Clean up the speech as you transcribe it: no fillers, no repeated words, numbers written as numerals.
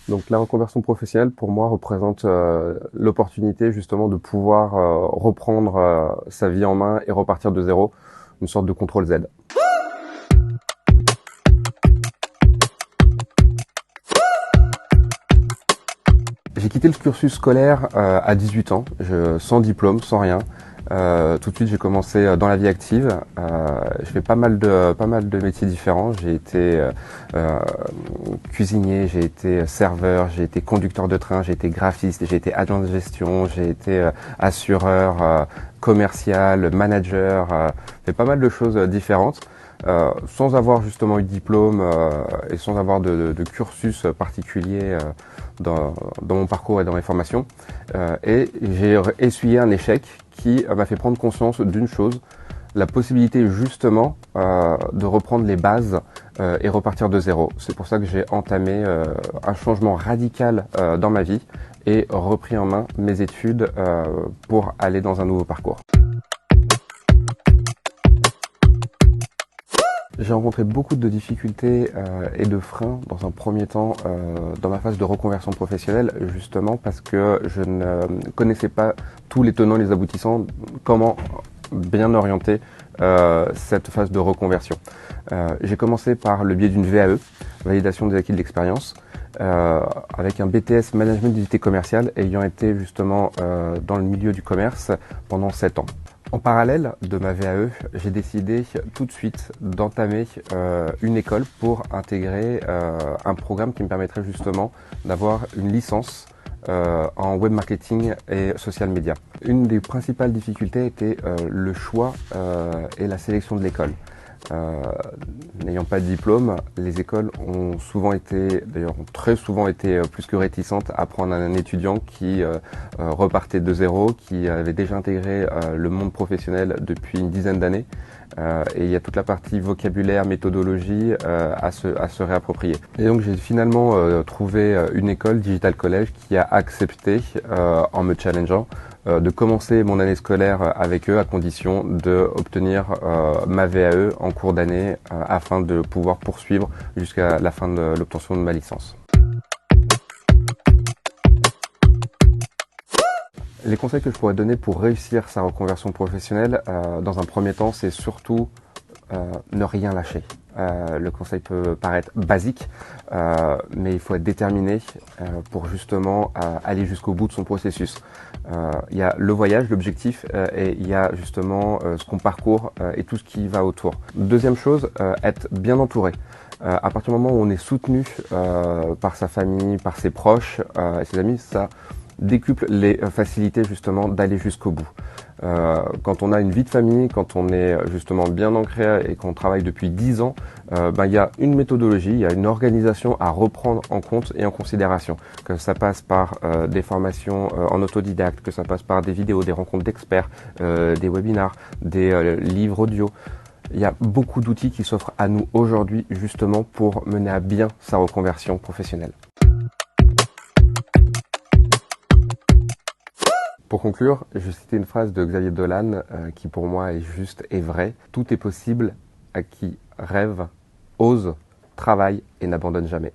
Donc la reconversion professionnelle, pour moi, représente l'opportunité justement de pouvoir reprendre sa vie en main et repartir de zéro, une sorte de contrôle Z. J'ai quitté le cursus scolaire à 18 ans, sans diplôme, sans rien. Tout de suite, j'ai commencé dans la vie active. Je fais pas mal de métiers différents. J'ai été cuisinier, j'ai été serveur, j'ai été conducteur de train, j'ai été graphiste, j'ai été agent de gestion, j'ai été assureur, commercial, manager. Fait pas mal de choses différentes. Sans avoir justement eu de diplôme et sans avoir de cursus particulier dans mon parcours et dans mes formations. Et j'ai essuyé un échec qui m'a fait prendre conscience d'une chose, la possibilité justement de reprendre les bases et repartir de zéro. C'est pour ça que j'ai entamé un changement radical dans ma vie et repris en main mes études pour aller dans un nouveau parcours. J'ai rencontré beaucoup de difficultés et de freins dans un premier temps dans ma phase de reconversion professionnelle, justement parce que je ne connaissais pas tous les tenants et les aboutissants, comment bien orienter cette phase de reconversion. J'ai commencé par le biais d'une VAE, validation des acquis de l'expérience, avec un BTS Management d'unité commerciale ayant été justement dans le milieu du commerce pendant 7 ans. En parallèle de ma VAE, j'ai décidé tout de suite d'entamer une école pour intégrer un programme qui me permettrait justement d'avoir une licence en web marketing et social media. Une des principales difficultés était le choix et la sélection de l'école. N'ayant pas de diplôme, les écoles ont souvent été, d'ailleurs ont très souvent été plus que réticentes à prendre un étudiant qui repartait de zéro, qui avait déjà intégré le monde professionnel depuis une dizaine d'années. Et il y a toute la partie vocabulaire, méthodologie à se réapproprier. Et donc j'ai finalement trouvé une école, Digital College, qui a accepté, en me challengeant, de commencer mon année scolaire avec eux à condition d'obtenir ma VAE en cours d'année afin de pouvoir poursuivre jusqu'à la fin de l'obtention de ma licence. Les conseils que je pourrais donner pour réussir sa reconversion professionnelle, dans un premier temps, c'est surtout ne rien lâcher. Le conseil peut paraître basique, mais il faut être déterminé pour justement aller jusqu'au bout de son processus. Il y a le voyage, l'objectif, et il y a justement ce qu'on parcourt et tout ce qui va autour. Deuxième chose, être bien entouré. À partir du moment où on est soutenu par sa famille, par ses proches et ses amis, ça décuple les facilités justement d'aller jusqu'au bout. Quand on a une vie de famille, quand on est justement bien ancré et qu'on travaille depuis 10 ans, il y a une méthodologie, il y a une organisation à reprendre en compte et en considération. Que ça passe par des formations en autodidacte, que ça passe par des vidéos, des rencontres d'experts, des webinars, des livres audio. Il y a beaucoup d'outils qui s'offrent à nous aujourd'hui justement pour mener à bien sa reconversion professionnelle. Pour conclure, je citais une phrase de Xavier Dolan qui pour moi est juste et vraie. Tout est possible à qui rêve, ose, travaille et n'abandonne jamais.